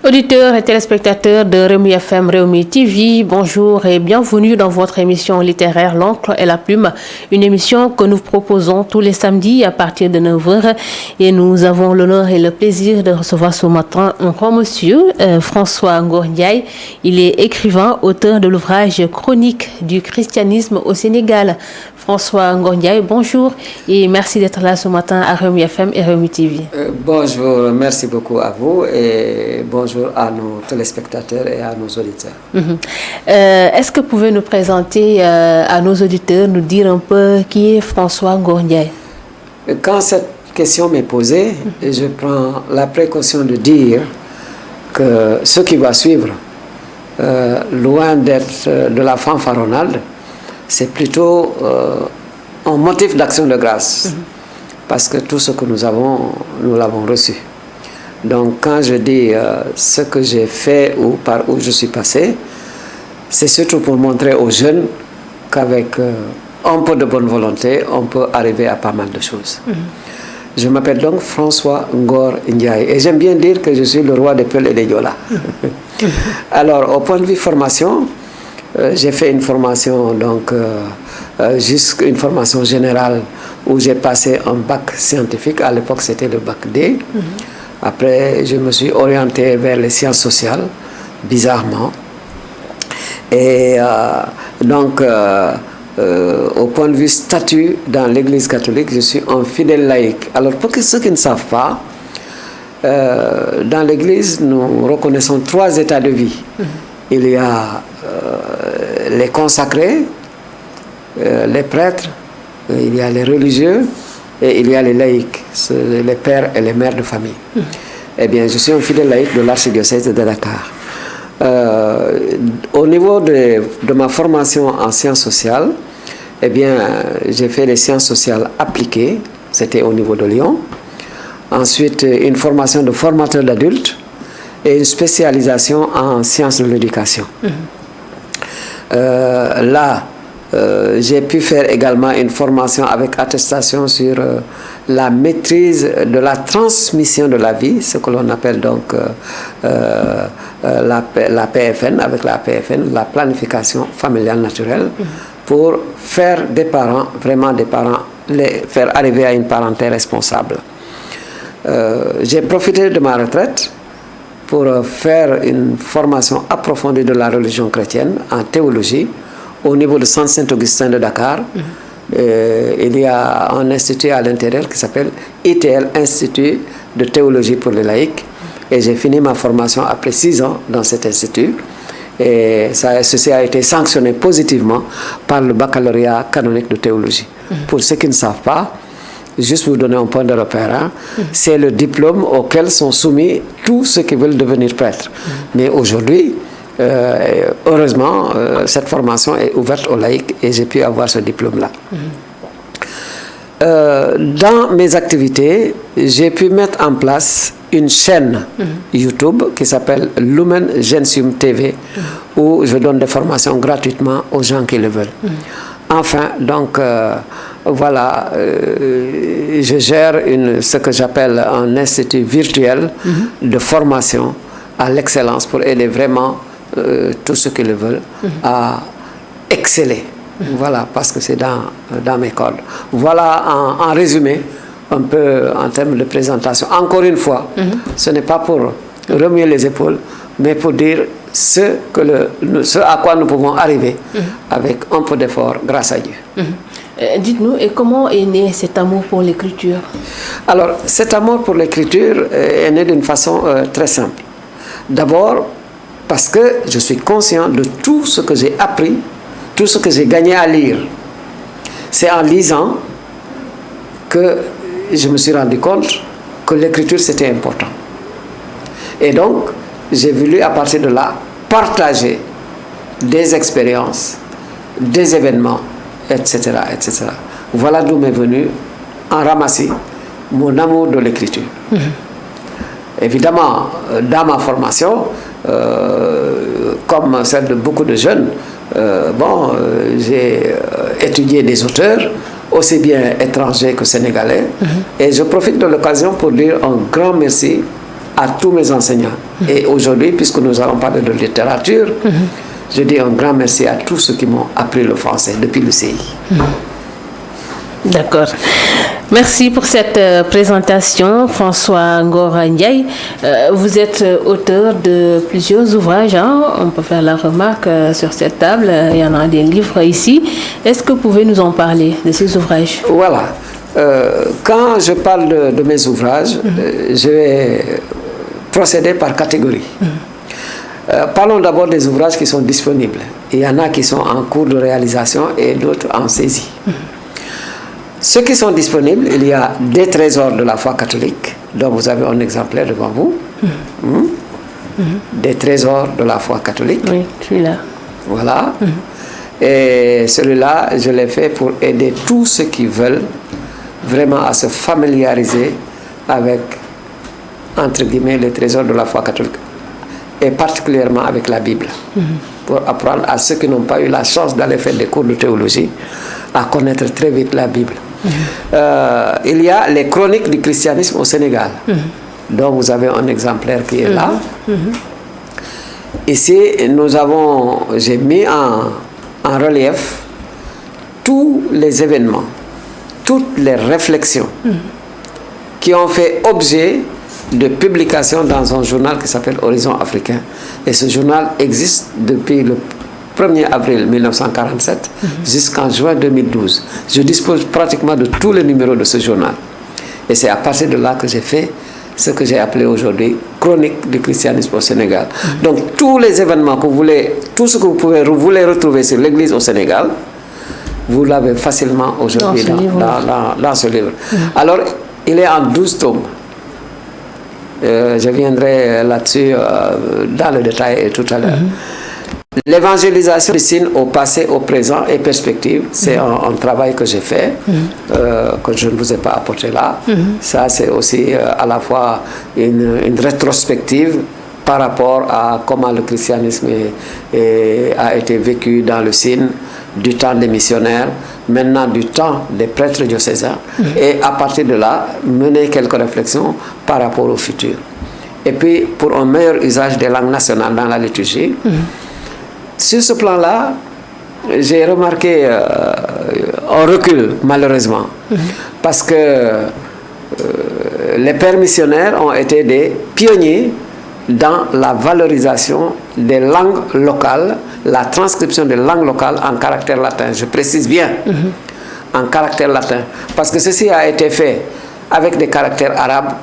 Auditeurs et téléspectateurs de Rewmi FM, Rewmi TV, bonjour et bienvenue dans votre émission littéraire L'Encre et la Plume, une émission que nous proposons tous les samedis à partir de 9h et nous avons l'honneur et le plaisir de recevoir ce matin un grand monsieur, François Ngor Ndiaye. Il est écrivain, auteur de l'ouvrage Chronique du christianisme au Sénégal. François Ngor Ndiaye, bonjour et merci d'être là ce matin à Rewmi FM et Rewmi TV. Bonjour, merci beaucoup à vous et bonjour à nos téléspectateurs et à nos auditeurs. Est-ce que vous pouvez nous présenter à nos auditeurs, nous dire un peu qui est François Ngor Ndiaye? Quand cette question m'est posée, je prends la précaution de dire que ce qui va suivre, loin d'être de la fanfaronnade, c'est plutôt un motif d'action de grâce. Parce que tout ce que nous avons, nous l'avons reçu. Donc quand je dis ce que j'ai fait ou par où je suis passé, c'est surtout pour montrer aux jeunes qu'avec un peu de bonne volonté, on peut arriver à pas mal de choses. Je m'appelle donc François Ngor Ndiaye et j'aime bien dire que je suis le roi des Peuls et des Diola. Alors au point de vue formation, j'ai fait une formation donc jusqu'à une formation générale où j'ai passé un bac scientifique. À l'époque, c'était le bac D. Après, je me suis orienté vers les sciences sociales, bizarrement. Et donc, au point de vue statut dans l'Église catholique, je suis un fidèle laïc. Alors, pour ceux qui ne savent pas, dans l'Église, nous reconnaissons 3 états de vie. Il y a les consacrés, les prêtres, il y a les religieux et il y a les laïcs, les pères et les mères de famille. Eh bien, je suis un fidèle laïc de l'archidiocèse de Dakar. Au niveau de ma formation en sciences sociales, eh bien, j'ai fait les sciences sociales appliquées, c'était au niveau de Lyon. Ensuite, une formation de formateur d'adultes et une spécialisation en sciences de l'éducation. Là, j'ai pu faire également une formation avec attestation sur la maîtrise de la transmission de la vie, ce que l'on appelle donc la PFN, avec la PFN, la planification familiale naturelle, pour faire des parents, vraiment des parents, les faire arriver à une parenté responsable. J'ai profité de ma retraite pour faire une formation approfondie de la religion chrétienne en théologie au niveau du Centre Saint-Augustin de Dakar. Il y a un institut à l'intérieur qui s'appelle ITL, Institut de théologie pour les laïcs. Et j'ai fini ma formation après 6 ans dans cet institut. Et ceci a été sanctionné positivement par le baccalauréat canonique de théologie. Pour ceux qui ne savent pas, juste vous donner un point de repère, c'est le diplôme auquel sont soumis tous ceux qui veulent devenir prêtres. Mais aujourd'hui, heureusement, cette formation est ouverte aux laïcs et j'ai pu avoir ce diplôme-là. Dans mes activités, j'ai pu mettre en place une chaîne YouTube qui s'appelle Lumen Gentium TV, où je donne des formations gratuitement aux gens qui le veulent. Enfin, donc, voilà, je gère ce que j'appelle un institut virtuel de formation à l'excellence pour aider vraiment tous ceux qui le veulent à exceller. Voilà, parce que c'est dans mes cordes. Voilà en résumé, un peu en termes de présentation. Encore une fois, ce n'est pas pour remuer les épaules, mais pour dire ce à quoi nous pouvons arriver avec un peu d'effort grâce à Dieu. Dites-nous, et comment est né cet amour pour l'écriture? Alors, cet amour pour l'écriture est né d'une façon très simple. D'abord, parce que je suis conscient de tout ce que j'ai appris, tout ce que j'ai gagné à lire. C'est en lisant que je me suis rendu compte que l'écriture c'était important. Et donc, j'ai voulu à partir de là partager des expériences, des événements, etc., etc. Voilà d'où m'est venu en ramassis mon amour de l'écriture. Évidemment, dans ma formation, comme celle de beaucoup de jeunes, j'ai étudié des auteurs, aussi bien étrangers que sénégalais, et je profite de l'occasion pour dire un grand merci à tous mes enseignants. Et aujourd'hui, puisque nous allons parler de littérature, je dis un grand merci à tous ceux qui m'ont appris le français depuis le CI. D'accord. Merci pour cette présentation, François Ngor Ndiaye. Vous êtes auteur de plusieurs ouvrages, hein? On peut faire la remarque sur cette table, il y en a des livres ici. Est-ce que vous pouvez nous en parler de ces ouvrages? Voilà. Quand je parle de mes ouvrages, je vais procéder par catégorie. Parlons d'abord des ouvrages qui sont disponibles. Il y en a qui sont en cours de réalisation et d'autres en saisie. Ceux qui sont disponibles, il y a des trésors de la foi catholique, dont vous avez un exemplaire devant vous. Des trésors de la foi catholique. Oui, celui-là. Voilà. Et celui-là, je l'ai fait pour aider tous ceux qui veulent vraiment à se familiariser avec, entre guillemets, les trésors de la foi catholique. Et particulièrement avec la Bible. Pour apprendre à ceux qui n'ont pas eu la chance d'aller faire des cours de théologie à connaître très vite la Bible. Il y a les chroniques du christianisme au Sénégal, dont vous avez un exemplaire qui est là. Ici, j'ai mis en relief tous les événements, toutes les réflexions qui ont fait objet de publication dans un journal qui s'appelle Horizon Africain. Et ce journal existe depuis le 1er avril 1947 jusqu'en juin 2012. Je dispose pratiquement de tous les numéros de ce journal. Et c'est à partir de là que j'ai fait ce que j'ai appelé aujourd'hui Chronique du christianisme au Sénégal. Donc tous les événements que vous voulez, tout ce que vous voulez retrouver sur l'Église au Sénégal, vous l'avez facilement aujourd'hui dans ce livre. Alors, il est en 12 tomes. Je viendrai là-dessus dans le détail tout à l'heure. L'évangélisation du signe au passé, au présent et perspective, c'est un travail que j'ai fait, que je ne vous ai pas apporté là. Ça, c'est aussi à la fois une rétrospective par rapport à comment le christianisme a été vécu dans le signe du temps des missionnaires, maintenant du temps des prêtres diocésains, et à partir de là, mener quelques réflexions par rapport au futur. Et puis, pour un meilleur usage des langues nationales dans la liturgie, sur ce plan-là, j'ai remarqué un recul, malheureusement, parce que les pères missionnaires ont été des pionniers dans la valorisation des langues locales, la transcription des langues locales en caractère latin. Je précise bien, en caractère latin, parce que ceci a été fait avec des caractères arabes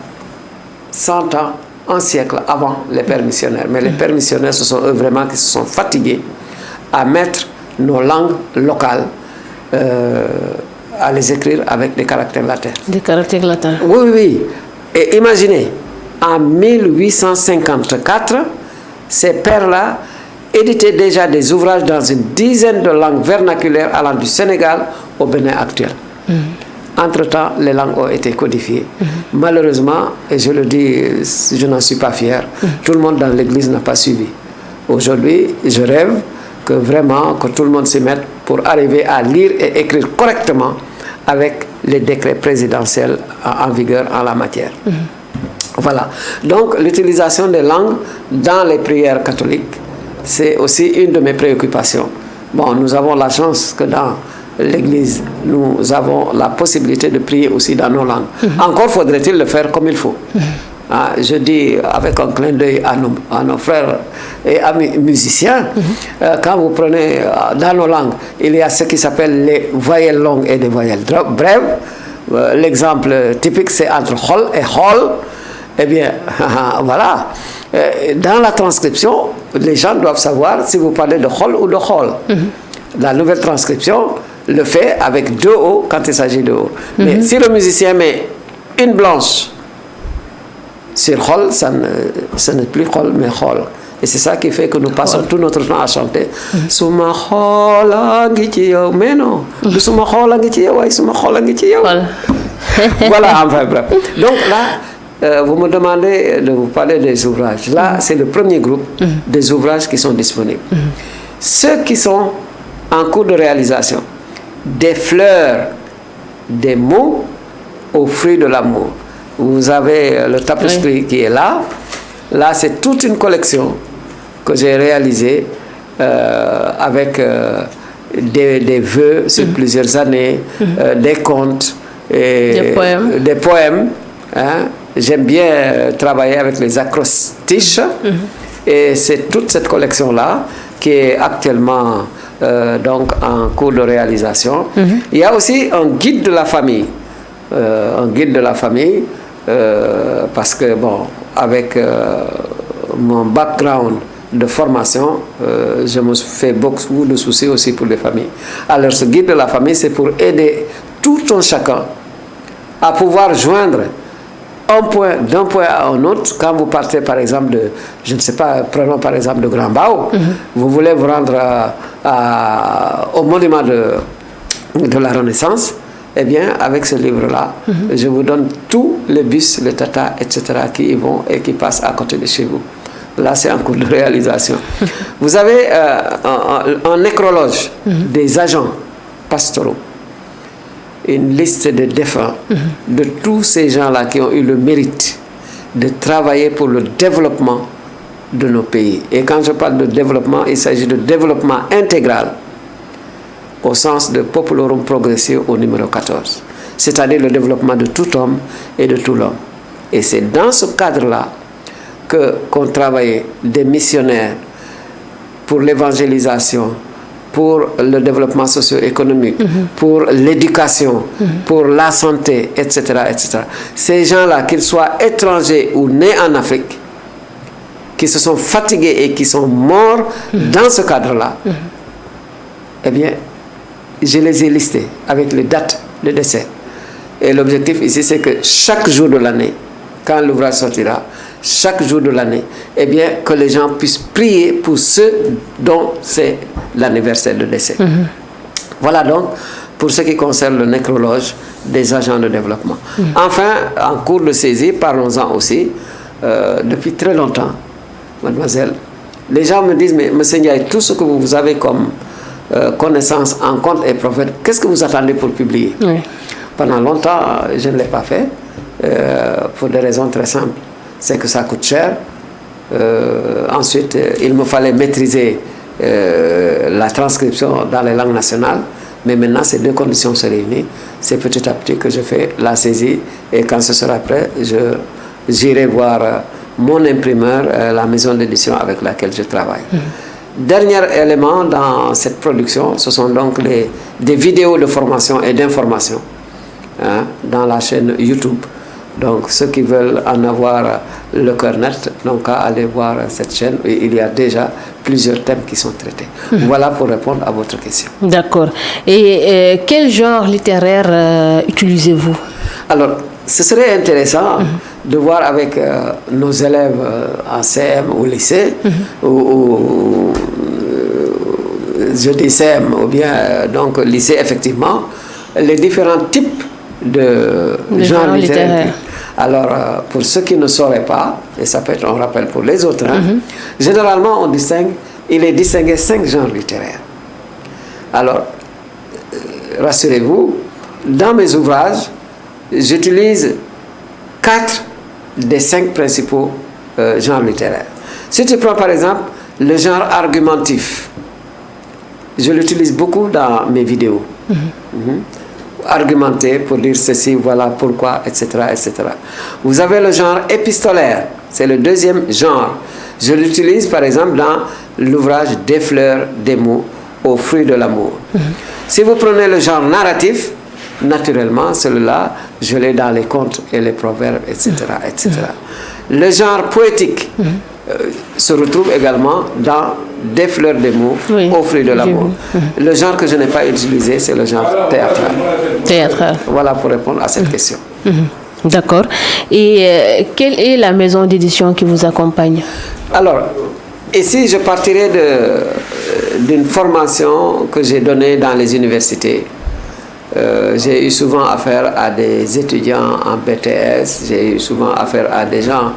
100 ans, un siècle avant les pères missionnaires. Mais les pères missionnaires, ce sont eux vraiment qui se sont fatigués à mettre nos langues locales, à les écrire avec des caractères latins. Des caractères latins. Oui, oui, oui. Et imaginez, en 1854, ces pères-là éditaient déjà des ouvrages dans une dizaine de langues vernaculaires allant du Sénégal au Bénin actuel. Entre-temps, les langues ont été codifiées. Malheureusement, et je le dis, je n'en suis pas fier, tout le monde dans l'Église n'a pas suivi. Aujourd'hui, je rêve que vraiment, que tout le monde s'y mette pour arriver à lire et écrire correctement avec les décrets présidentiels en vigueur en la matière. Voilà. Donc, l'utilisation des langues dans les prières catholiques, c'est aussi une de mes préoccupations. Bon, nous avons la chance que dans l'Église, nous avons la possibilité de prier aussi dans nos langues. Encore faudrait-il le faire comme il faut. Je dis avec un clin d'œil à nos frères et amis musiciens, quand vous prenez dans nos langues, il y a ce qui s'appelle les voyelles longues et des voyelles brèves. L'exemple typique, c'est entre hol et hol. Eh bien, voilà. Dans la transcription, les gens doivent savoir si vous parlez de hol ou de hol. La nouvelle transcription le fait avec deux O quand il s'agit de O. Mais si le musicien met une blanche sur hol, ce n'est plus hol, mais hol. Et c'est ça qui fait que nous passons tout notre temps à chanter. Suma hol angi yow, mais non. Suma hol angi yow, ouais, suma hol angi yow. Voilà, enfin bref. Donc là, vous me demandez de vous parler des ouvrages. Là, c'est le premier groupe des ouvrages qui sont disponibles. Ceux qui sont en cours de réalisation, des fleurs, des mots aux fruits de l'amour. Vous avez le tapisserie qui est là. Là, c'est toute une collection que j'ai réalisée avec des vœux sur plusieurs années, des contes, et des poèmes. Hein. J'aime bien travailler avec les acrostiches. Et c'est toute cette collection-là qui est actuellement donc en cours de réalisation. Il y a aussi un guide de la famille. Un guide de la famille, parce que, bon, avec mon background de formation, je me fais beaucoup de soucis aussi pour les familles. Alors, ce guide de la famille, c'est pour aider tout un chacun à pouvoir joindre d'un point à un autre. Quand vous partez, par exemple, de, je ne sais pas, prenons par exemple de Grand Bao, vous voulez vous rendre au monument de la Renaissance, eh bien, avec ce livre-là, je vous donne tous les bus, les tatas, etc., qui y vont et qui passent à côté de chez vous. Là, c'est en cours de réalisation. Vous avez un nécrologe des agents pastoraux, une liste de défunts, de tous ces gens-là qui ont eu le mérite de travailler pour le développement de nos pays. Et quand je parle de développement, il s'agit de développement intégral, au sens de Populorum Progressio au numéro 14, c'est-à-dire le développement de tout homme et de tout l'homme. Et c'est dans ce cadre-là qu'on travaillait des missionnaires pour l'évangélisation, pour le développement socio-économique, pour l'éducation, pour la santé, etc., etc. Ces gens-là, qu'ils soient étrangers ou nés en Afrique, qui se sont fatigués et qui sont morts dans ce cadre-là, eh bien, je les ai listés avec les dates de décès. Et l'objectif ici, c'est que chaque jour de l'année, quand l'ouvrage sortira, chaque jour de l'année, eh bien, que les gens puissent prier pour ceux dont c'est l'anniversaire de décès. Voilà donc pour ce qui concerne le nécrologe des agents de développement. Enfin, en cours de saisie, parlons-en aussi, depuis très longtemps, mademoiselle, les gens me disent, mais monsieur Ndiaye, tout ce que vous avez comme connaissance en contes et prophètes, qu'est-ce que vous attendez pour publier? Pendant longtemps, je ne l'ai pas fait, pour des raisons très simples. C'est que ça coûte cher. Ensuite, il me fallait maîtriser la transcription dans les langues nationales. Mais maintenant, ces deux conditions se réunissent. C'est petit à petit que je fais la saisie. Et quand ce sera prêt, j'irai voir mon imprimeur, la maison d'édition avec laquelle je travaille. Dernier élément dans cette production, ce sont donc des vidéos de formation et d'information dans la chaîne YouTube. Donc, ceux qui veulent en avoir le cœur net, donc à aller voir cette chaîne, il y a déjà plusieurs thèmes qui sont traités. Voilà pour répondre à votre question. D'accord. Et quel genre littéraire utilisez-vous? Alors, ce serait intéressant de voir avec nos élèves en CM ou lycée, ou je dis CM ou bien donc lycée, effectivement, les différents types de genre littéraire. Alors, pour ceux qui ne sauraient pas, et ça peut être un rappel pour les autres, généralement il est distingué 5 genres littéraires. Alors, rassurez-vous, dans mes ouvrages, j'utilise 4 des 5 principaux genres littéraires. Si tu prends par exemple le genre argumentif, je l'utilise beaucoup dans mes vidéos. Argumenter pour dire ceci, voilà pourquoi, etc., etc. Vous avez le genre épistolaire, c'est le deuxième genre. Je l'utilise par exemple dans l'ouvrage Des fleurs, des mots, aux fruits de l'amour. Si vous prenez le genre narratif, naturellement, celui-là, je l'ai dans les contes et les proverbes, etc., etc. Le genre poétique se retrouve également dans Des fleurs, des mots, aux fruits de l'amour. Le genre que je n'ai pas utilisé, c'est le genre théâtral. Théâtral. Voilà pour répondre à cette question. D'accord. Et quelle est la maison d'édition qui vous accompagne? Alors, ici, je partirai d'une formation que j'ai donnée dans les universités. J'ai eu souvent affaire à des étudiants en BTS, j'ai eu souvent affaire à des gens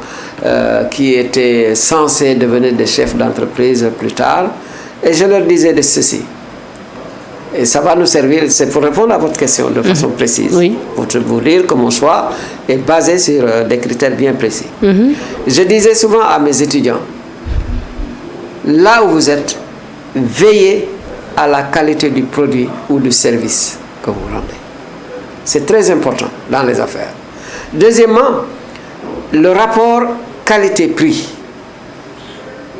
qui étaient censés devenir des chefs d'entreprise plus tard, et je leur disais de ceci: Et ça va nous servir, c'est pour répondre à votre question de façon précise. Oui. Pour vous dire que mon choix est basé sur des critères bien précis. Je disais souvent à mes étudiants, là où vous êtes, veillez à la qualité du produit ou du service que vous rendez. C'est très important dans les affaires. Deuxièmement, le rapport qualité-prix.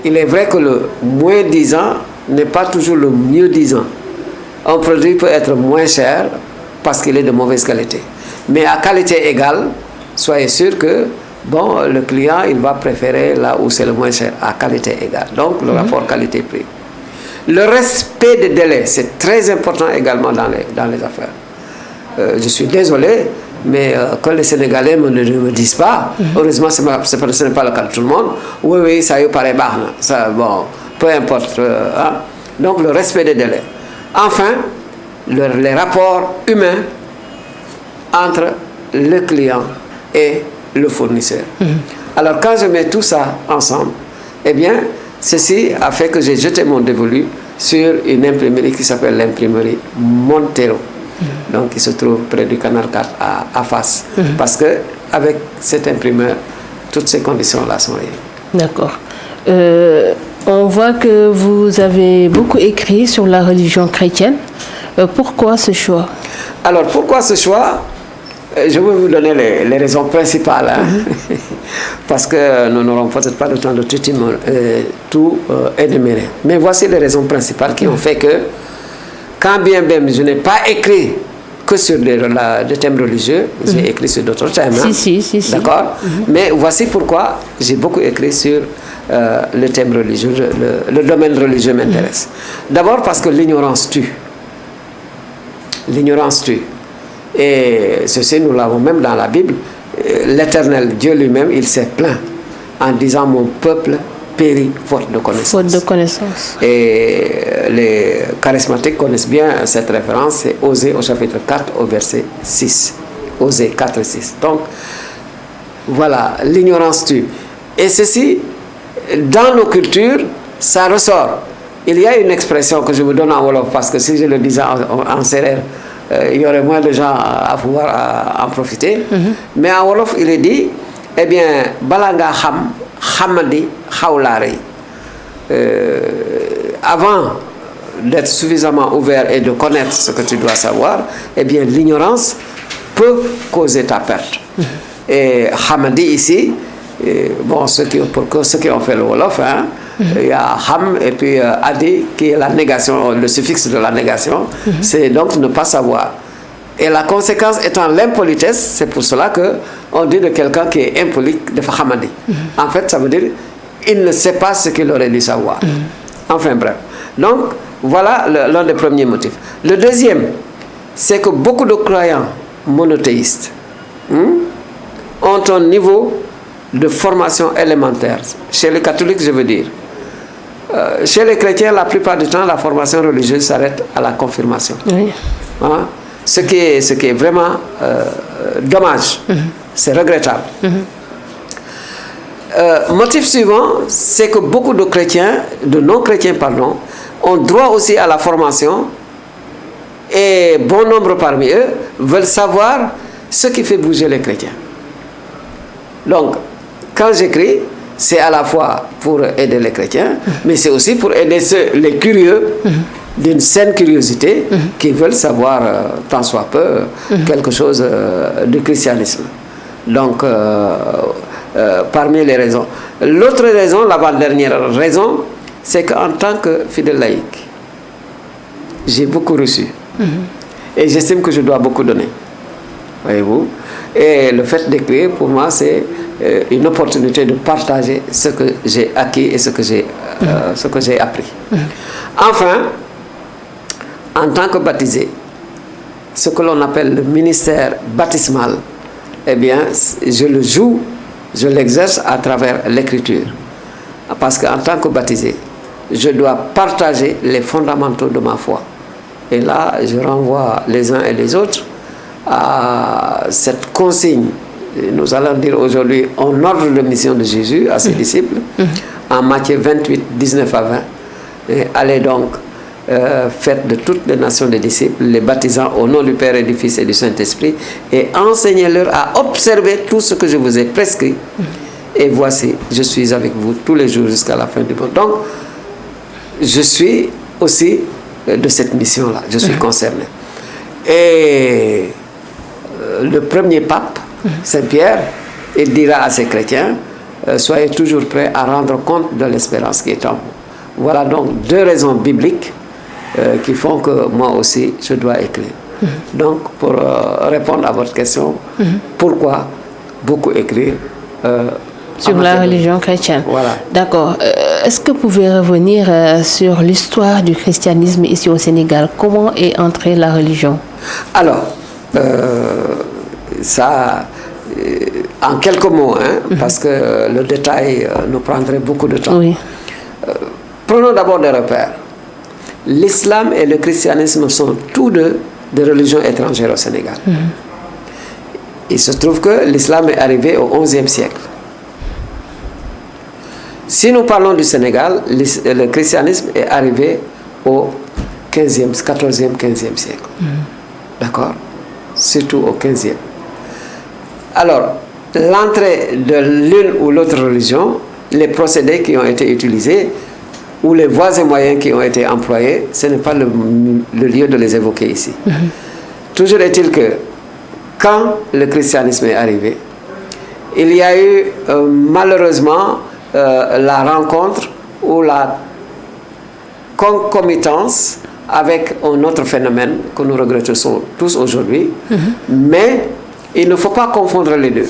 Il est vrai que le moins disant n'est pas toujours le mieux disant. Un produit peut être moins cher parce qu'il est de mauvaise qualité. Mais à qualité égale, soyez sûr que le client il va préférer là où c'est le moins cher, à qualité égale. Donc le rapport qualité-prix. Le respect des délais, c'est très important également dans les affaires. Je suis désolé, mais quand les Sénégalais ne me disent pas, heureusement ce n'est pas le cas de tout le monde, oui, ça y paraît barre, ça, peu importe. Donc le respect des délais. Enfin, les rapports humains entre le client et le fournisseur. Alors quand je mets tout ça ensemble, eh bien, ceci a fait que j'ai jeté mon dévolu sur une imprimerie qui s'appelle l'imprimerie Montero. Donc, qui se trouve près du Canal 4 à Fass. Parce qu'avec cet imprimeur, toutes ces conditions-là sont réunies. D'accord. On voit que vous avez beaucoup écrit sur la religion chrétienne. Pourquoi ce choix? Alors, pourquoi ce choix? Je vais vous donner les raisons principales. Parce que nous n'aurons peut-être pas le temps de tout énumérer. Mais voici les raisons principales qui ont fait que quand bien même je n'ai pas écrit que sur des thèmes religieux, j'ai écrit sur d'autres thèmes. Si. D'accord. Mais voici pourquoi j'ai beaucoup écrit sur le thème religieux, le domaine religieux m'intéresse. D'abord parce que l'ignorance tue. L'ignorance tue. Et ceci, nous l'avons même dans la Bible. L'Éternel, Dieu lui-même, il s'est plaint en disant « Mon peuple périt faute de connaissance ». Faute de connaissance. Et les charismatiques connaissent bien cette référence, c'est Osée au chapitre 4 au verset 6. Osée 4 et 6. Donc, voilà, l'ignorance tue. Et ceci, dans nos cultures, ça ressort. Il y a une expression que je vous donne en Wolof, parce que si je le disais en Serer, il y aurait moins de gens à pouvoir en profiter. Mais en Wolof, il est dit, eh bien, balanga ham, hamadi, haulari. Avant d'être suffisamment ouvert et de connaître ce que tu dois savoir, eh bien, l'ignorance peut causer ta perte. Et hamadi ici, ceux qui ont fait le Wolof, il y a ham et puis adi qui est la négation, le suffixe de la négation, c'est donc ne pas savoir. Et la conséquence étant l'impolitesse, c'est pour cela qu'on dit de quelqu'un qui est impoli de hamadi. En fait, ça veut dire il ne sait pas ce qu'il aurait dû savoir. Enfin bref. Donc, voilà l'un des premiers motifs. Le deuxième, c'est que beaucoup de croyants monothéistes ont un niveau de formation élémentaire. Chez les catholiques, je veux dire. Chez les chrétiens, la plupart du temps, la formation religieuse s'arrête à la confirmation. Oui. Ce qui est vraiment dommage. C'est regrettable. Motif suivant, c'est que beaucoup de chrétiens, de non-chrétiens, pardon, ont droit aussi à la formation et bon nombre parmi eux veulent savoir ce qui fait bouger les chrétiens. Donc, quand j'écris, c'est à la fois pour aider les chrétiens, mais c'est aussi pour aider les curieux d'une saine curiosité qui veulent savoir, tant soit peu, quelque chose du christianisme. Donc, parmi les raisons. L'autre raison, l'avant-dernière raison, c'est qu'en tant que fidèle laïque, j'ai beaucoup reçu. Et j'estime que je dois beaucoup donner. Voyez-vous? Et le fait d'écrire, pour moi, c'est une opportunité de partager ce que j'ai acquis et ce que j'ai appris. Enfin, en tant que baptisé, ce que l'on appelle le ministère baptismal, eh bien, je le joue, je l'exerce à travers l'écriture. Parce qu'en tant que baptisé, je dois partager les fondamentaux de ma foi. Et là, je renvoie les uns et les autres à cette consigne, nous allons dire aujourd'hui, en ordre de mission de Jésus à ses disciples, en Matthieu 28, 19 à 20. Et allez donc faites de toutes les nations des disciples, les baptisant au nom du Père et du Fils et du Saint-Esprit, et enseignez-leur à observer tout ce que je vous ai prescrit. Et voici, je suis avec vous tous les jours jusqu'à la fin du monde. Donc, je suis aussi de cette mission-là, je suis concerné. Et le premier pape, Saint-Pierre, il dira à ses chrétiens, soyez toujours prêts à rendre compte de l'espérance qui est en vous. Voilà donc deux raisons bibliques qui font que moi aussi je dois écrire. Donc pour répondre à votre question, pourquoi beaucoup écrire sur la religion chrétienne. Voilà. D'accord. Est-ce que vous pouvez revenir sur l'histoire du christianisme ici au Sénégal? Comment est entrée la religion? Alors, ça, en quelques mots, parce que le détail nous prendrait beaucoup de temps. Oui. Prenons d'abord des repères. L'islam et le christianisme sont tous deux des religions étrangères au Sénégal. Il se trouve que l'islam est arrivé au XIe siècle. Si nous parlons du Sénégal, le christianisme est arrivé au 15e, 14e, 15e siècle. D'accord? Surtout au 15e. Alors, l'entrée de l'une ou l'autre religion, les procédés qui ont été utilisés, ou les voies et moyens qui ont été employés, ce n'est pas le lieu de les évoquer ici. Toujours est-il que, quand le christianisme est arrivé, il y a eu malheureusement la rencontre ou la concomitance avec un autre phénomène que nous regrettons tous aujourd'hui, mais il ne faut pas confondre les deux.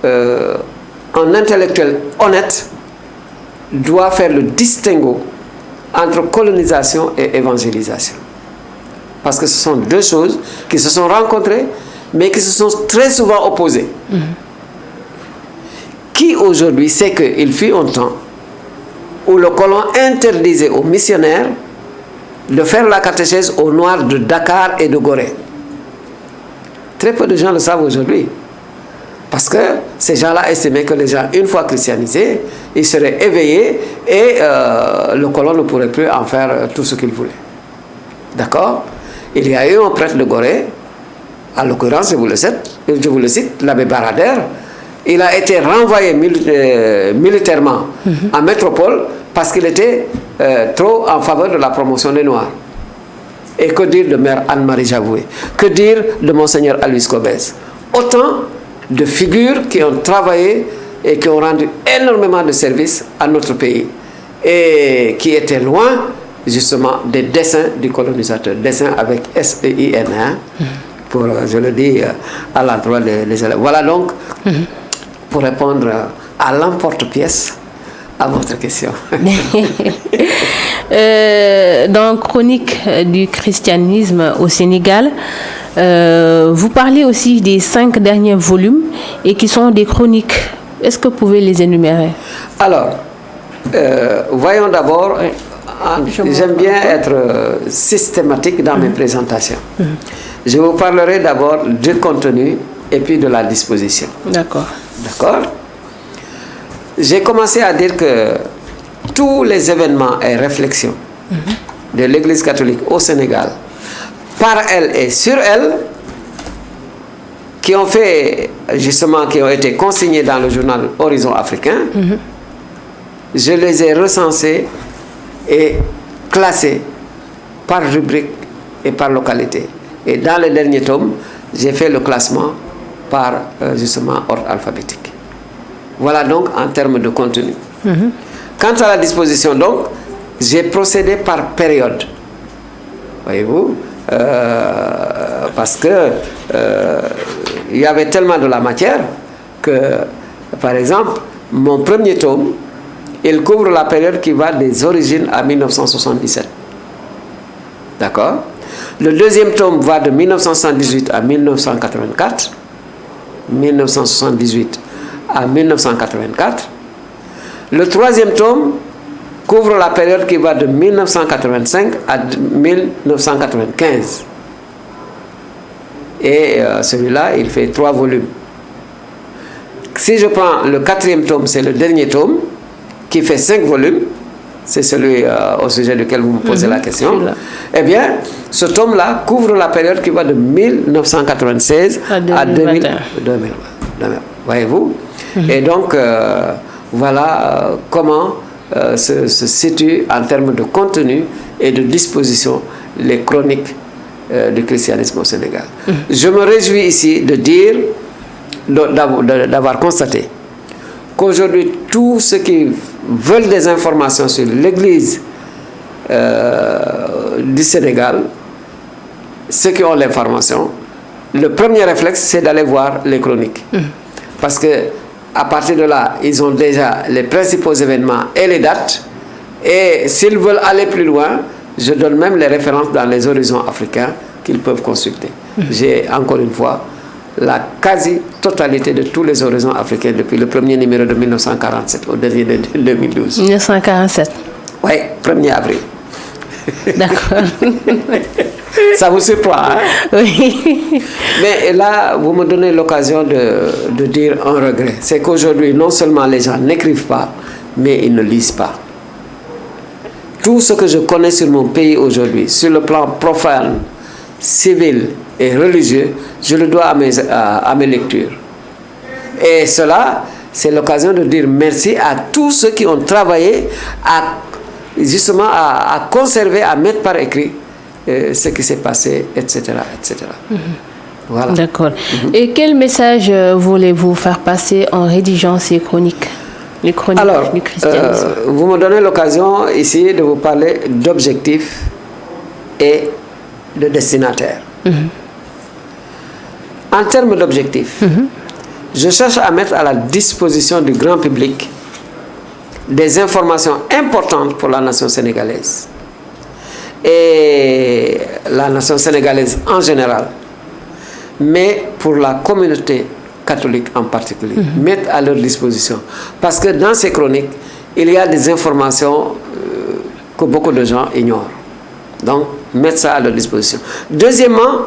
Un intellectuel honnête doit faire le distinguo entre colonisation et évangélisation. Parce que ce sont deux choses qui se sont rencontrées, mais qui se sont très souvent opposées. Qui aujourd'hui sait qu'il fut un temps où le colon interdisait aux missionnaires de faire la catéchèse aux Noirs de Dakar et de Gorée? Très peu de gens le savent aujourd'hui. Parce que ces gens-là estimaient que les gens, une fois christianisés, ils seraient éveillés et le colon ne pourrait plus en faire tout ce qu'il voulait. D'accord? Il y a eu un prêtre de Gorée, à l'occurrence, je vous le cite, l'abbé Barader. Il a été renvoyé militairement en métropole parce qu'il était trop en faveur de la promotion des Noirs. Et que dire de Mère Anne-Marie Javoué? Que dire de Monseigneur Aloys Cobès? Autant de figures qui ont travaillé et qui ont rendu énormément de services à notre pays et qui étaient loin justement des desseins du colonisateur, desseins avec S-E-I-N, pour, je le dis, à l'endroit des élèves. Voilà donc, pour répondre à l'emporte-pièce à votre question. Dans Chronique du christianisme au Sénégal, vous parlez aussi des 5 derniers volumes et qui sont des chroniques. Est-ce que vous pouvez les énumérer? Alors, voyons d'abord, j'aime bien être systématique dans mes présentations. Je vous parlerai d'abord du contenu et puis de la disposition. D'accord. D'accord? J'ai commencé à dire que tous les événements et réflexions de l'Église catholique au Sénégal, par elle et sur elle, qui ont fait, justement, qui ont été consignés dans le journal Horizon Africain, je les ai recensés et classés par rubrique et par localité. Et dans le dernier tome, j'ai fait le classement par, justement, ordre alphabétique. Voilà donc en termes de contenu. Quant à la disposition, donc, j'ai procédé par période. Voyez-vous, parce que il y avait tellement de la matière que, par exemple, mon premier tome, il couvre la période qui va des origines à 1977. D'accord? Le deuxième tome va de 1978 à 1984. 1978 à 1984. Le troisième tome couvre la période qui va de 1985 à 1995. Et celui-là, il fait 3 volumes. Si je prends le 4e tome, c'est le dernier tome, qui fait 5 volumes. c'est celui au sujet duquel vous me posez la question, eh bien, ce tome-là couvre la période qui va de 1996 à 2020. Voyez-vous? Et donc, voilà comment se situent en termes de contenu et de disposition les chroniques du christianisme au Sénégal. Je me réjouis ici de dire, d'avoir constaté qu'aujourd'hui, tous ceux qui veulent des informations sur l'Église du Sénégal, ceux qui ont l'information, le premier réflexe, c'est d'aller voir les chroniques. Parce que à partir de là, ils ont déjà les principaux événements et les dates. Et s'ils veulent aller plus loin, je donne même les références dans les horizons africains qu'ils peuvent consulter. J'ai encore une fois la quasi-totalité de tous les horizons africains depuis le premier numéro de 1947 au dernier de 2012. 1947. Oui, 1er avril. D'accord. Ça vous surprend, hein? Oui. Mais là, vous me donnez l'occasion de dire un regret. C'est qu'aujourd'hui, non seulement les gens n'écrivent pas, mais ils ne lisent pas. Tout ce que je connais sur mon pays aujourd'hui, sur le plan profane, civil et religieux, je le dois à mes lectures. Et cela, c'est l'occasion de dire merci à tous ceux qui ont travaillé justement à conserver, à mettre par écrit ce qui s'est passé, etc. etc. Voilà. D'accord. Et quel message voulez-vous faire passer en rédigeant ces chroniques, les chroniques du christianisme? Vous me donnez l'occasion ici de vous parler d'objectifs et de destinataires. En termes d'objectifs, je cherche à mettre à la disposition du grand public des informations importantes pour la nation sénégalaise et la nation sénégalaise en général, mais pour la communauté catholique en particulier, mettre à leur disposition. Parce que dans ces chroniques, il y a des informations que beaucoup de gens ignorent. Donc, mettre ça à leur disposition. Deuxièmement,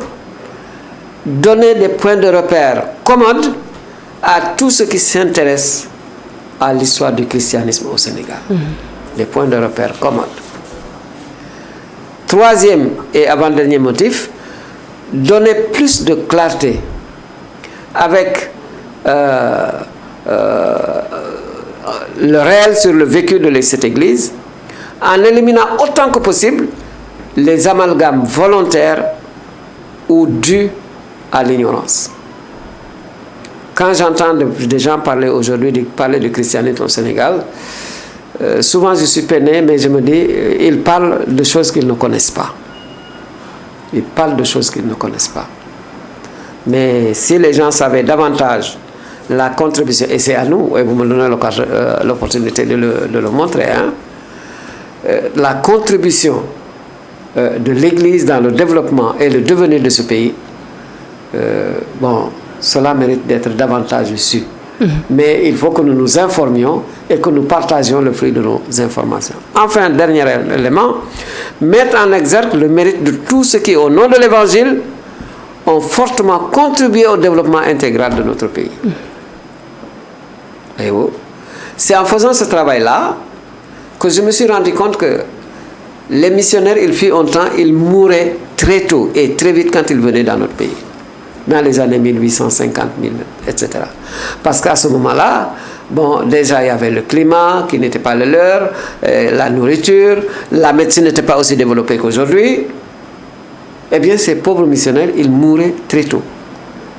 donner des points de repère commodes à tous ceux qui s'intéressent à l'histoire du christianisme au Sénégal. Des points de repère commodes. Troisième et avant-dernier motif, donner plus de clarté avec le réel sur le vécu de cette Église, en éliminant autant que possible les amalgames volontaires ou dus à l'ignorance. Quand j'entends des gens parler aujourd'hui du christianisme au Sénégal, souvent je suis peiné, mais je me dis, ils parlent de choses qu'ils ne connaissent pas. Ils parlent de choses qu'ils ne connaissent pas. Mais si les gens savaient davantage la contribution, et c'est à nous, et vous me donnez l'opportunité de le montrer, hein, la contribution de l'Église dans le développement et le devenir de ce pays, bon, cela mérite d'être davantage su. Mais il faut que nous nous informions et que nous partagions le fruit de nos informations. Enfin, dernier élément, mettre en exergue le mérite de tous ceux qui, au nom de l'Évangile, ont fortement contribué au développement intégral de notre pays. C'est en faisant ce travail-là que je me suis rendu compte que les missionnaires, il fut un temps, ils mouraient très tôt et très vite quand ils venaient dans notre pays. Dans les années 1850, etc. Parce qu'à ce moment-là, bon, déjà il y avait le climat qui n'était pas le leur, la nourriture, la médecine n'était pas aussi développée qu'aujourd'hui. Eh bien, ces pauvres missionnaires, ils mouraient très tôt.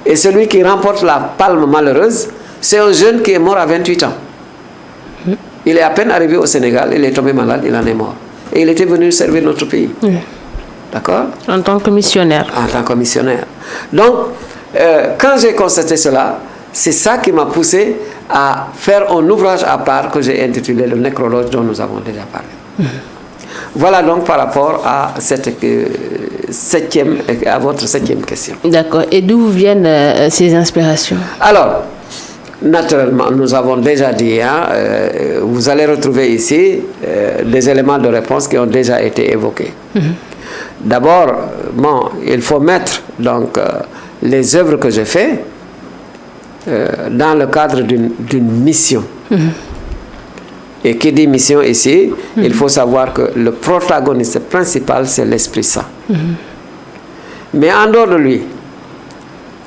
Et celui qui remporte la palme malheureuse, c'est un jeune qui est mort à 28 ans. Il est à peine arrivé au Sénégal, il est tombé malade, il en est mort. Et il était venu servir notre pays. D'accord? En tant que missionnaire. En tant que missionnaire. Donc, quand j'ai constaté cela, c'est ça qui m'a poussé à faire un ouvrage à part que j'ai intitulé « Le nécrologe » dont nous avons déjà parlé. Voilà donc par rapport à votre septième question. D'accord. Et d'où viennent ces inspirations? Alors, naturellement, nous avons déjà dit, hein, vous allez retrouver ici des éléments de réponse qui ont déjà été évoqués. D'abord, bon, il faut mettre donc, les œuvres que j'ai faites dans le cadre d'une mission. Et qui dit mission ici, il faut savoir que le protagoniste principal, c'est l'Esprit Saint. Mais en dehors de lui,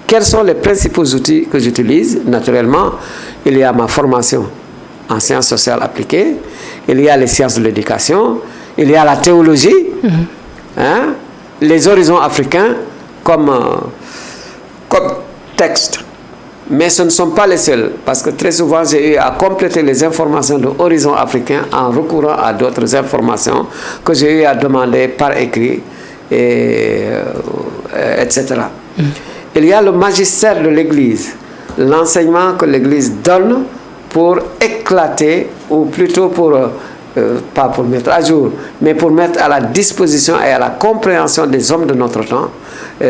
quels sont les principaux outils que j'utilise? Naturellement, il y a ma formation en sciences sociales appliquées, il y a les sciences de l'éducation, il y a la théologie, les horizons africains comme texte. Mais ce ne sont pas les seuls, parce que très souvent j'ai eu à compléter les informations de horizon africain en recourant à d'autres informations que j'ai eu à demander par écrit, etc. Il y a le magistère de l'Église, l'enseignement que l'Église donne pour éclater, ou plutôt pour, pas pour mettre à jour, mais pour mettre à la disposition et à la compréhension des hommes de notre temps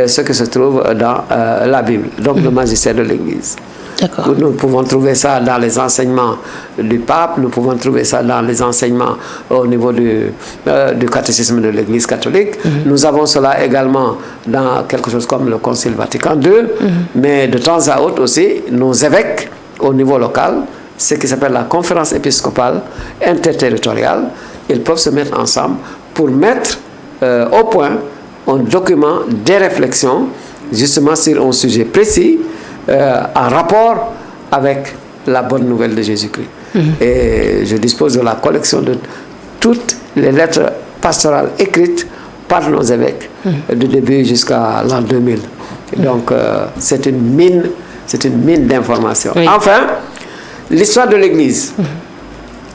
ce qui se trouve dans la Bible, donc le magistère de l'Église. Nous pouvons trouver ça dans les enseignements du pape, nous pouvons trouver ça dans les enseignements au niveau du catéchisme de l'Église catholique. Nous avons cela également dans quelque chose comme le Concile Vatican II, mais de temps à autre aussi, nos évêques au niveau local, ce qui s'appelle la conférence épiscopale interterritoriale, ils peuvent se mettre ensemble pour mettre au point un document des réflexions justement sur un sujet précis en rapport avec la bonne nouvelle de Jésus-Christ. Et je dispose de la collection de toutes les lettres pastorales écrites par nos évêques du début jusqu'à l'an 2000. Donc c'est une mine d'informations. Enfin, l'histoire de l'Église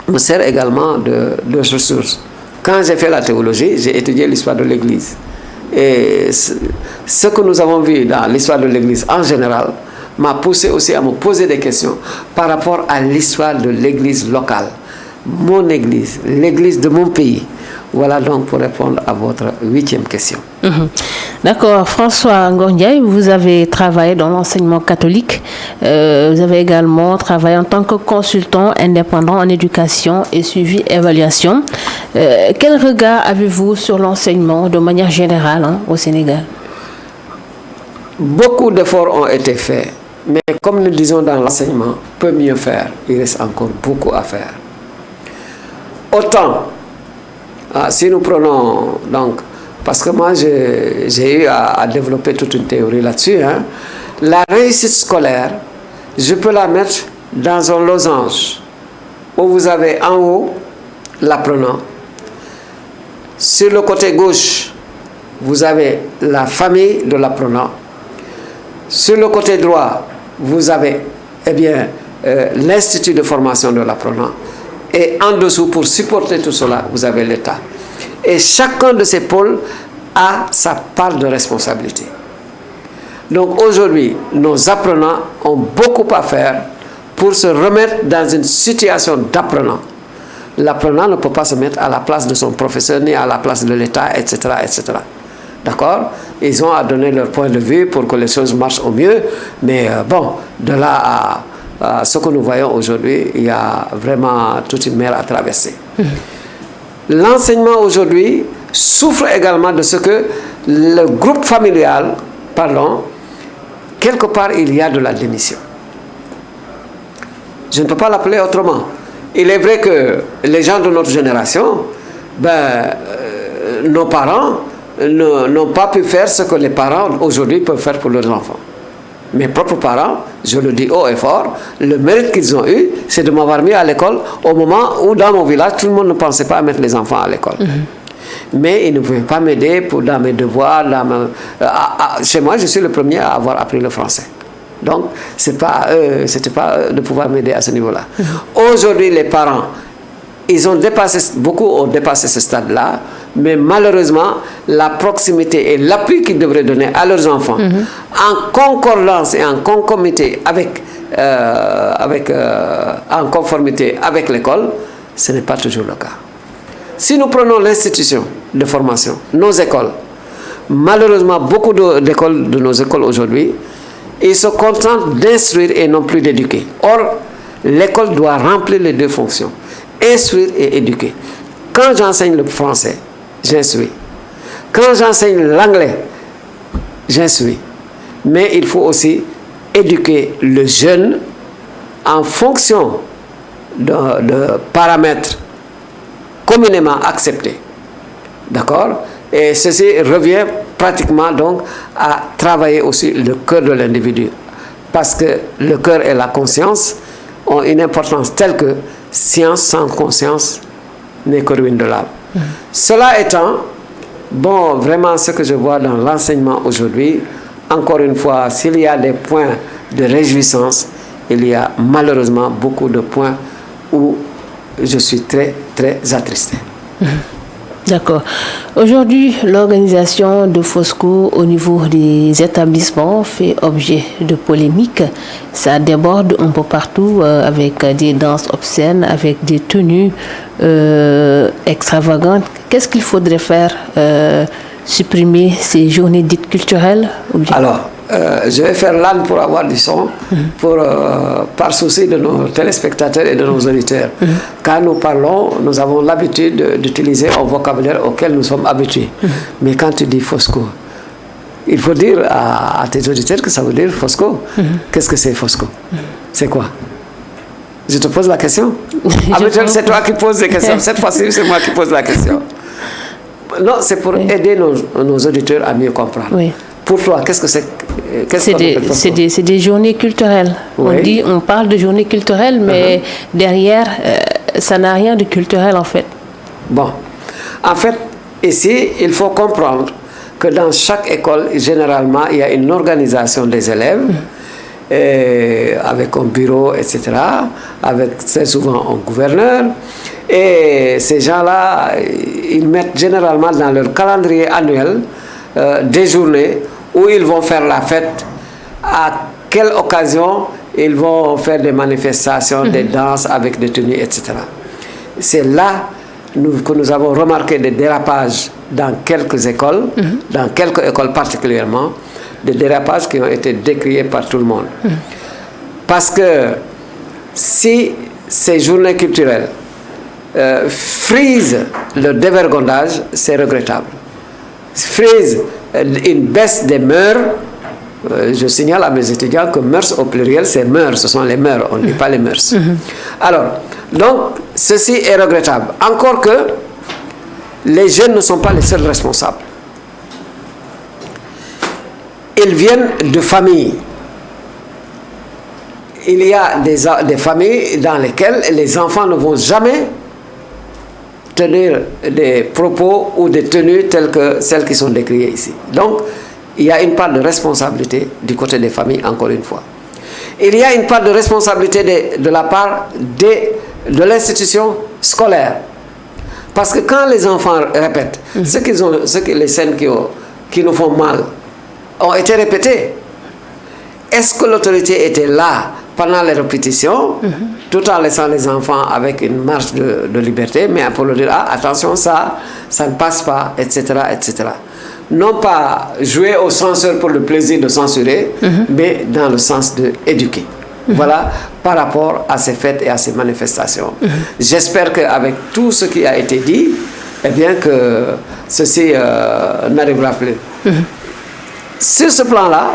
me sert également de ressources. Quand j'ai fait la théologie, j'ai étudié l'histoire de l'Église. Et ce que nous avons vu dans l'histoire de l'Église en général m'a poussé aussi à me poser des questions par rapport à l'histoire de l'Église locale. Mon Église, l'Église de mon pays. Voilà donc pour répondre à votre 8e question. D'accord. François Ngor-Ndiaye, vous avez travaillé dans l'enseignement catholique. Vous avez également travaillé en tant que consultant indépendant en éducation et suivi évaluation. Quel regard avez-vous sur l'enseignement de manière générale au Sénégal? Beaucoup d'efforts ont été faits, mais comme nous disons dans l'enseignement, peut mieux faire. Il reste encore beaucoup à faire. Autant, si nous prenons donc, parce que moi j'ai eu à développer toute une théorie là-dessus, la réussite scolaire, je peux la mettre dans un losange où vous avez en haut l'apprenant. Sur le côté gauche, vous avez la famille de l'apprenant. Sur le côté droit, vous avez l'institut de formation de l'apprenant. Et en dessous, pour supporter tout cela, vous avez l'État. Et chacun de ces pôles a sa part de responsabilité. Donc aujourd'hui, nos apprenants ont beaucoup à faire pour se remettre dans une situation d'apprenant. L'apprenant ne peut pas se mettre à la place de son professeur ni à la place de l'État, etc., etc. D'accord? Ils ont à donner leur point de vue pour que les choses marchent au mieux. Mais bon, de là à ce que nous voyons aujourd'hui, il y a vraiment toute une mer à traverser. L'enseignement aujourd'hui souffre également de ce que le groupe familial, quelque part il y a de la démission. Je ne peux pas l'appeler autrement. Il est vrai que les gens de notre génération, nos parents n'ont pas pu faire ce que les parents aujourd'hui peuvent faire pour leurs enfants. Mes propres parents, je le dis haut et fort, le mérite qu'ils ont eu, c'est de m'avoir mis à l'école au moment où dans mon village, tout le monde ne pensait pas à mettre les enfants à l'école. Mais ils ne pouvaient pas m'aider dans mes devoirs. Chez moi, je suis le premier à avoir appris le français. Donc, c'était pas eux de pouvoir m'aider à ce niveau-là. Aujourd'hui, les parents, beaucoup ont dépassé ce stade-là, mais malheureusement, la proximité et l'appui qu'ils devraient donner à leurs enfants, en concordance et en concomitité en conformité avec l'école, ce n'est pas toujours le cas. Si nous prenons l'institution de formation, nos écoles, malheureusement, beaucoup d'écoles de nos écoles aujourd'hui, ils se contentent d'instruire et non plus d'éduquer. Or, l'école doit remplir les deux fonctions, instruire et éduquer. Quand j'enseigne le français, j'instruis. Quand j'enseigne l'anglais, j'instruis. Mais il faut aussi éduquer le jeune en fonction de paramètres communément acceptés. D'accord? Et ceci revient pratiquement donc à travailler aussi le cœur de l'individu. Parce que le cœur et la conscience ont une importance telle que science sans conscience n'est que ruine de l'âme. Cela étant, bon, vraiment ce que je vois dans l'enseignement aujourd'hui, encore une fois, s'il y a des points de réjouissance, il y a malheureusement beaucoup de points où je suis très, très attristé. D'accord. Aujourd'hui, l'organisation de Fosco au niveau des établissements fait objet de polémiques. Ça déborde un peu partout avec des danses obscènes, avec des tenues extravagantes. Qu'est-ce qu'il faudrait faire? Supprimer ces journées dites culturelles ou bien... Alors, je vais faire l'âne pour avoir du son, par souci de nos téléspectateurs et de nos auditeurs. Quand nous parlons, nous avons l'habitude d'utiliser un vocabulaire auquel nous sommes habitués. Mais quand tu dis Fosco, il faut dire à tes auditeurs que ça veut dire Fosco. Qu'est-ce que c'est Fosco? C'est quoi? Je te pose la question. Habituellement, c'est toi qui poses les questions. Cette fois-ci, c'est moi qui pose la question. Non, c'est pour aider nos auditeurs à mieux comprendre. Oui. Pour toi, qu'est-ce que c'est? C'est des journées culturelles. Oui. On parle de journées culturelles, mais derrière, ça n'a rien de culturel en fait. Bon. En fait, ici, il faut comprendre que dans chaque école, généralement, il y a une organisation des élèves, avec un bureau, etc., avec très souvent un gouverneur. Et ces gens-là, ils mettent généralement dans leur calendrier annuel des journées où ils vont faire la fête, à quelle occasion ils vont faire des manifestations, des danses avec des tenues, etc. C'est là que nous avons remarqué des dérapages dans quelques écoles, dans quelques écoles particulièrement, des dérapages qui ont été décriés par tout le monde. Parce que si ces journées culturelles frisent le dévergondage, c'est regrettable. Frise une baisse des mœurs. Je signale à mes étudiants que mœurs au pluriel, c'est mœurs, ce sont les mœurs, on ne dit pas les mœurs. Alors, donc, ceci est regrettable. Encore que les jeunes ne sont pas les seuls responsables. Ils viennent de familles. Il y a des familles dans lesquelles les enfants ne vont jamais tenir des propos ou des tenues telles que celles qui sont décriées ici. Donc, il y a une part de responsabilité du côté des familles, encore une fois. Il y a une part de responsabilité de la part de l'institution scolaire. Parce que quand les enfants répètent, les scènes qui nous font mal ont été répétées, est-ce que l'autorité était là pendant les répétitions, tout en laissant les enfants avec une marge de liberté, mais pour leur dire, attention, ça ne passe pas, etc., etc. Non pas jouer au censeur pour le plaisir de censurer, mais dans le sens d'éduquer. Voilà, par rapport à ces fêtes et à ces manifestations. J'espère qu'avec tout ce qui a été dit, eh bien que ceci n'arrivera plus. Sur ce plan-là,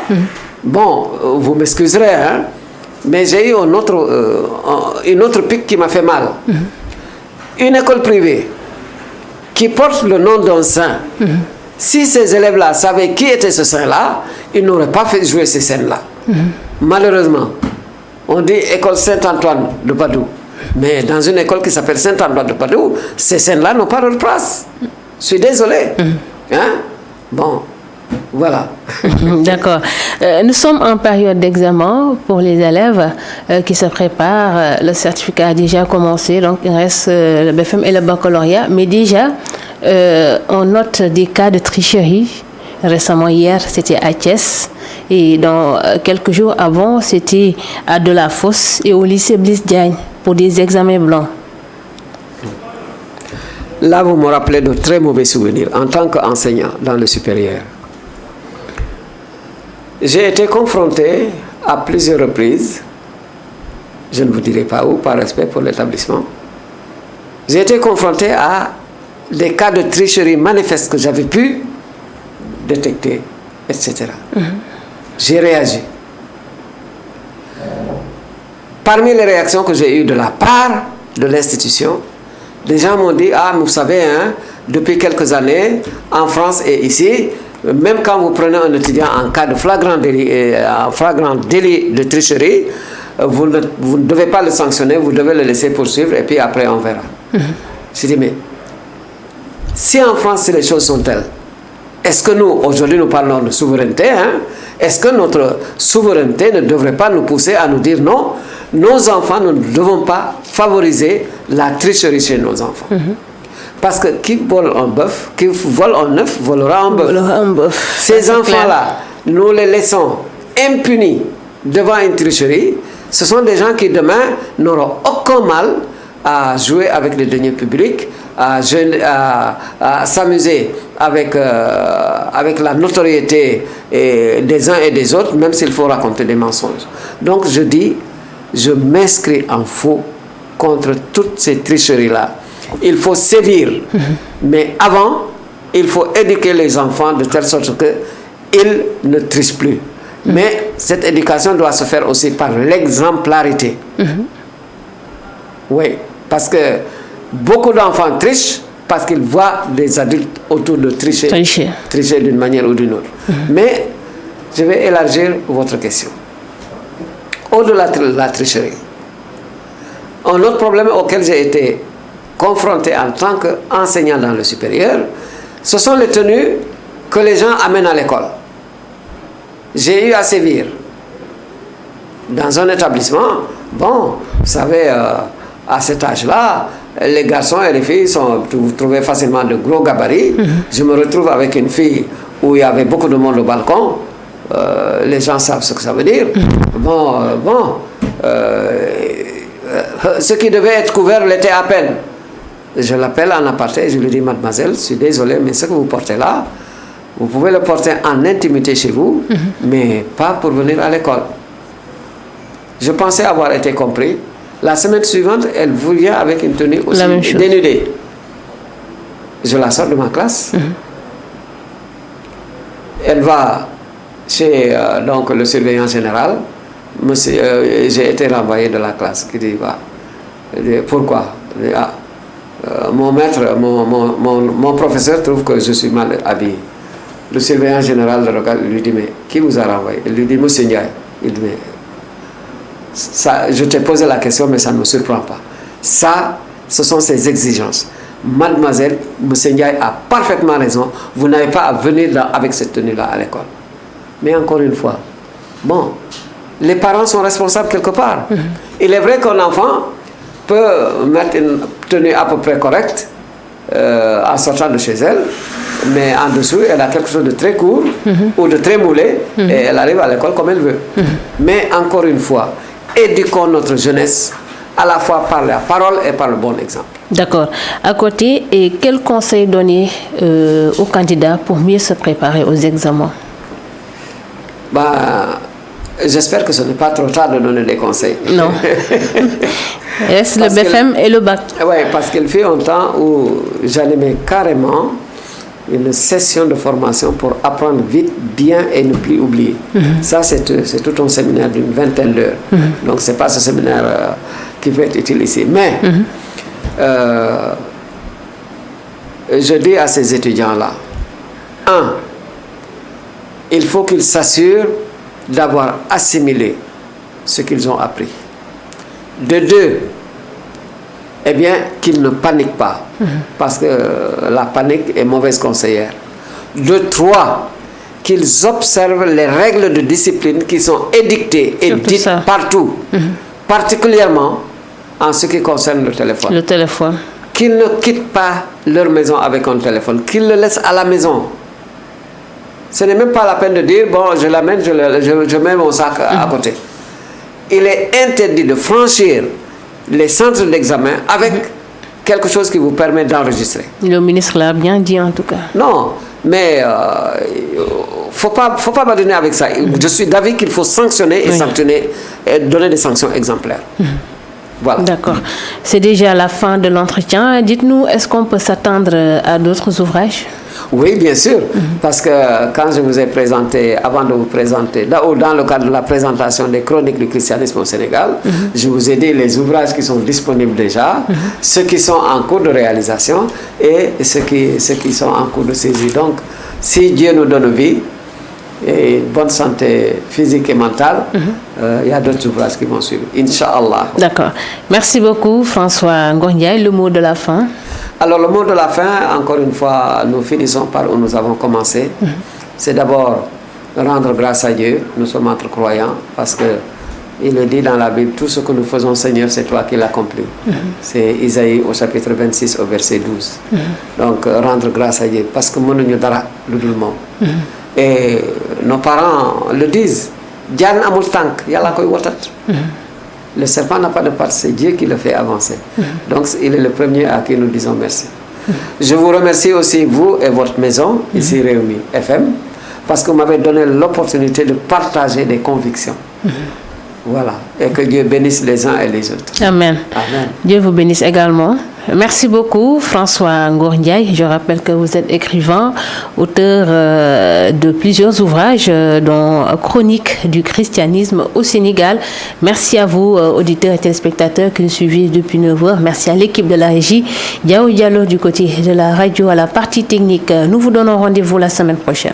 bon, vous m'excuserez, hein, mais j'ai eu une autre pique qui m'a fait mal. Une école privée qui porte le nom d'un saint. Si ces élèves-là savaient qui était ce saint-là, ils n'auraient pas fait jouer ces scènes-là. Malheureusement, on dit école Saint-Antoine de Padoue. Mais dans une école qui s'appelle Saint-Antoine de Padoue, ces scènes-là n'ont pas leur place. Je suis désolé. Hein? Bon. Voilà. D'accord. Nous sommes en période d'examen pour les élèves qui se préparent. Le certificat a déjà commencé, donc il reste le BFM et le baccalauréat. Mais déjà, on note des cas de tricherie. Récemment, hier, c'était à Thiès. Et dans quelques jours avant, c'était à Delafosse et au lycée Blaise Diagne pour des examens blancs. Là, vous me rappelez de très mauvais souvenirs en tant qu'enseignant dans le supérieur. J'ai été confronté à plusieurs reprises, je ne vous dirai pas où, par respect pour l'établissement, j'ai été confronté à des cas de tricherie manifestes que j'avais pu détecter, etc. J'ai réagi. Parmi les réactions que j'ai eues de la part de l'institution, des gens m'ont dit, ah, vous savez, hein, depuis quelques années, en France et ici, même quand vous prenez un étudiant en cas de flagrant délit de tricherie, vous ne devez pas le sanctionner, vous devez le laisser poursuivre et puis après on verra. Je dis, mais si en France les choses sont telles, est-ce que nous, aujourd'hui nous parlons de souveraineté, hein, est-ce que notre souveraineté ne devrait pas nous pousser à nous dire non, nos enfants, nous ne devons pas favoriser la tricherie chez nos enfants. Parce que qui vole un bœuf, qui vole un œuf, volera un bœuf. Ces enfants-là, nous les laissons impunis devant une tricherie. Ce sont des gens qui demain n'auront aucun mal à jouer avec les deniers publics, à s'amuser avec la notoriété des uns et des autres, même s'il faut raconter des mensonges. Donc je dis, je m'inscris en faux contre toutes ces tricheries-là. Il faut sévir, mais avant, il faut éduquer les enfants de telle sorte qu'ils ne trichent plus. Mais cette éducation doit se faire aussi par l'exemplarité. Oui, parce que beaucoup d'enfants trichent parce qu'ils voient des adultes autour de tricher d'une manière ou d'une autre. Mais je vais élargir votre question. Au-delà de la tricherie, un autre problème auquel j'ai été confronté en tant qu'enseignant dans le supérieur, ce sont les tenues que les gens amènent à l'école. J'ai eu à sévir dans un établissement. Bon, vous savez, à cet âge-là, les garçons et les filles vous trouvez facilement de gros gabarits. Je me retrouve avec une fille où il y avait beaucoup de monde au balcon. Les gens savent ce que ça veut dire. Ce qui devait être couvert l'était à peine. Je l'appelle en aparté et je lui dis, mademoiselle, je suis désolé, mais ce que vous portez là, vous pouvez le porter en intimité chez vous, mais pas pour venir à l'école. Je pensais avoir été compris. La semaine suivante, elle vient avec une tenue aussi dénudée. Je la sors de ma classe. Elle va chez donc, le surveillant général. J'ai été renvoyé de la classe. Qui dit, bah, pourquoi? Mon maître, mon professeur trouve que je suis mal habillé. Le surveillant général le regarde, lui dit, mais qui vous a renvoyé? Il lui dit, monsieur Ndiaye. Il dit, mais ça, je t'ai posé la question, mais ça ne me surprend pas. Ça, ce sont ses exigences. Mademoiselle, monsieur Ndiaye a parfaitement raison. Vous n'avez pas à venir avec cette tenue-là à l'école. Mais encore une fois, bon, les parents sont responsables quelque part. Il est vrai qu'un enfant peut mettre une tenue à peu près correcte en sortant de chez elle, mais en dessous, elle a quelque chose de très court ou de très moulé et elle arrive à l'école comme elle veut. Mais encore une fois, éduquons notre jeunesse à la fois par la parole et par le bon exemple. D'accord. À côté, et quel conseil donner aux candidats pour mieux se préparer aux examens? J'espère que ce n'est pas trop tard de donner des conseils. Non. Reste le BFM et le bac. Oui, parce qu'il fait un temps où j'animais carrément une session de formation pour apprendre vite, bien et ne plus oublier. Ça, c'est tout un séminaire d'une vingtaine d'heures. Donc, ce n'est pas ce séminaire qui peut être utile ici. Mais, je dis à ces étudiants-là, il faut qu'ils s'assurent d'avoir assimilé ce qu'ils ont appris. De deux, eh bien, qu'ils ne paniquent pas, parce que la panique est mauvaise conseillère. De trois, qu'ils observent les règles de discipline qui sont édictées et dites partout, particulièrement en ce qui concerne le téléphone. Le téléphone. Qu'ils ne quittent pas leur maison avec un téléphone, qu'ils le laissent à la maison. Ce n'est même pas la peine de dire, bon, je l'amène, je mets mon sac à côté. Il est interdit de franchir les centres d'examen avec quelque chose qui vous permet d'enregistrer. Le ministre l'a bien dit en tout cas. Non, mais faut pas badiner avec ça. Je suis d'avis qu'il faut sanctionner et sanctionner et donner des sanctions exemplaires. Voilà. D'accord. C'est déjà la fin de l'entretien. Dites-nous, est-ce qu'on peut s'attendre à d'autres ouvrages? Oui, bien sûr, parce que quand je vous ai présenté, avant de vous présenter, dans le cadre de la présentation des chroniques du christianisme au Sénégal, je vous ai dit les ouvrages qui sont disponibles déjà, ceux qui sont en cours de réalisation et ceux qui sont en cours de saisie. Donc, si Dieu nous donne vie et une bonne santé physique et mentale, il y a d'autres ouvrages qui vont suivre, Inch'Allah. D'accord. Merci beaucoup, François Ngor Ndiaye. Le mot de la fin? Alors, le mot de la fin, encore une fois, nous finissons par où nous avons commencé. C'est d'abord rendre grâce à Dieu. Nous sommes entre croyants parce qu'il le dit dans la Bible, tout ce que nous faisons, Seigneur, c'est toi qui l'accomplis. C'est Isaïe au chapitre 26 au verset 12. Donc, rendre grâce à Dieu parce que nous nous dara l'udulmon. Et nos parents le disent. Diane amul tank, yalla koy wotat. Le serpent n'a pas de pattes, c'est Dieu qui le fait avancer. Donc, il est le premier à qui nous disons merci. Je vous remercie aussi, vous et votre maison, ici Réumi FM, parce que vous m'avez donné l'opportunité de partager des convictions. Voilà. Et que Dieu bénisse les uns et les autres. Amen. Amen. Dieu vous bénisse également. Merci beaucoup, François Ngor Ndiaye. Je rappelle que vous êtes écrivain, auteur de plusieurs ouvrages, dont Chronique du christianisme au Sénégal. Merci à vous, auditeurs et téléspectateurs qui nous suivez depuis 9 heures. Merci à l'équipe de la régie, Diao Diallo du côté de la radio à la partie technique. Nous vous donnons rendez-vous la semaine prochaine.